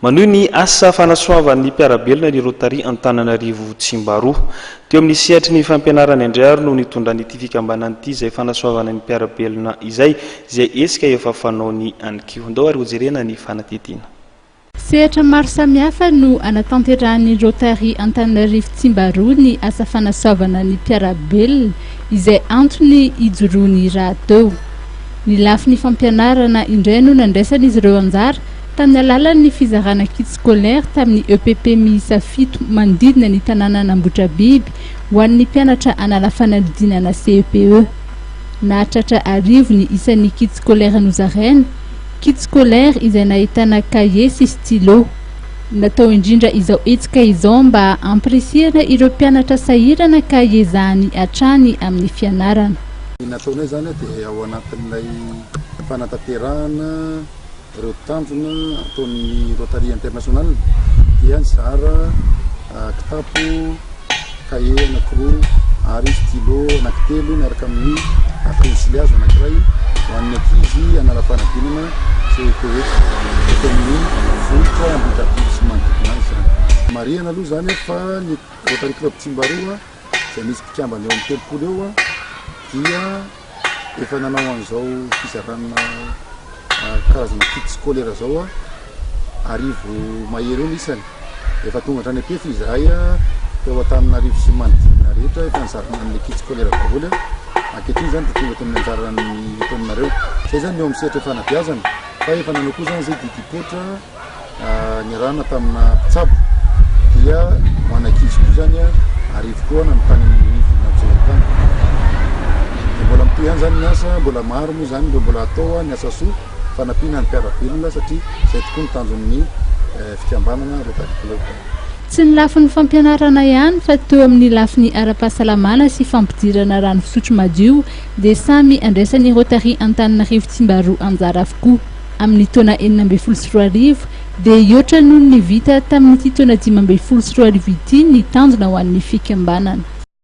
Manohy ny asa fanasoavan'ny mpiarabelona ny Rotary Antananarivo Tsimbaroa. Teo amin'ny sehatry ny fampianarana indray no nitondra n'ity fikambanana ity izay fanasoavana ny mpiarabelona izay esika efa fanaony ankiho. Ndao ary hojerena ny fanatitiana. Sehatra maro samihafa no anatanterahany Rotary Antananarivo Tsimbaroa ny asa fanasoavana ny mpiarabelona izay antony ijoroany raha teo. Ny lafiny fampianarana indray no nandraisan'izy ireo anjara tamin'ny alalan'ny fizarana kit scolaire tamin'ny EPP miisa 7 manodidina ny tanàna Ambotrabiby ho an'ny mpianatra anala fanadinana CEPE. Nahatratra arivo ny isan'ny kit scolaire nozaraina. Kit scolaire izay nahitana cahier sy stylo. Natao indrindra izao hetsika izao mba ampirisihana ireo mpianatra sahirana cahier zany hatrany amin'ny fianarana. Nataonay zany dia ao anatin'ilay fanatanterahana ireo tanjona ataon'ny Rotary International dia nizara kitapo, cahier anankiroa ary stylo anankitelo miaraka amin'ny pensilihazo anankiray ho an'ny ankizy anala fanadinana CEPE eto amin'ny vohitra Ambotrabiby sy manodidina azy zany. Marihana aloha zany fa ny Rotary Club Tsimbaroa izay misy mpikambana eo amin'ny 30 eo dia efa nanao an'izao fizarana karazana kit scolaire zao arivo mahery eo isany. Efa tonga hatrany am-pefy izahay teo Antananarivo sy manodidina rehetra efa nizarana amin'ny kit scolaire daholo. Ankehitriny zany dia tonga tamin'ny anjarany eto aminareo. Zay zany eo amin'ny sehatra fanabeazana fa efa nanao koa zany zay didipotra niarahana tamina mpitsabo dia ho an'ny ankizy koa zany arivo koa nanontany amin'ny finantsena. Mbola mitohy ihany zany ny asa, mbola maro moa zany mbola atao ny asa soa fanampiana ny mpiarabelona satria zay tokoa ny tanjon'ny fikambanana Rotary Club. Tsy ny lafin'ny fampianarana ihany fa teo amin'ny lafin'ny ara-pahasalamana sy fampidirana rano fisotro madio dia samy andraisan'ny Rotary Antananarivo Tsimbaroa anjara avokoa. Amin'ny taona 2014 dia iotra noho ny vita tamin'ity taona 2014 ity ny tanjona ho an'ny fikambanana.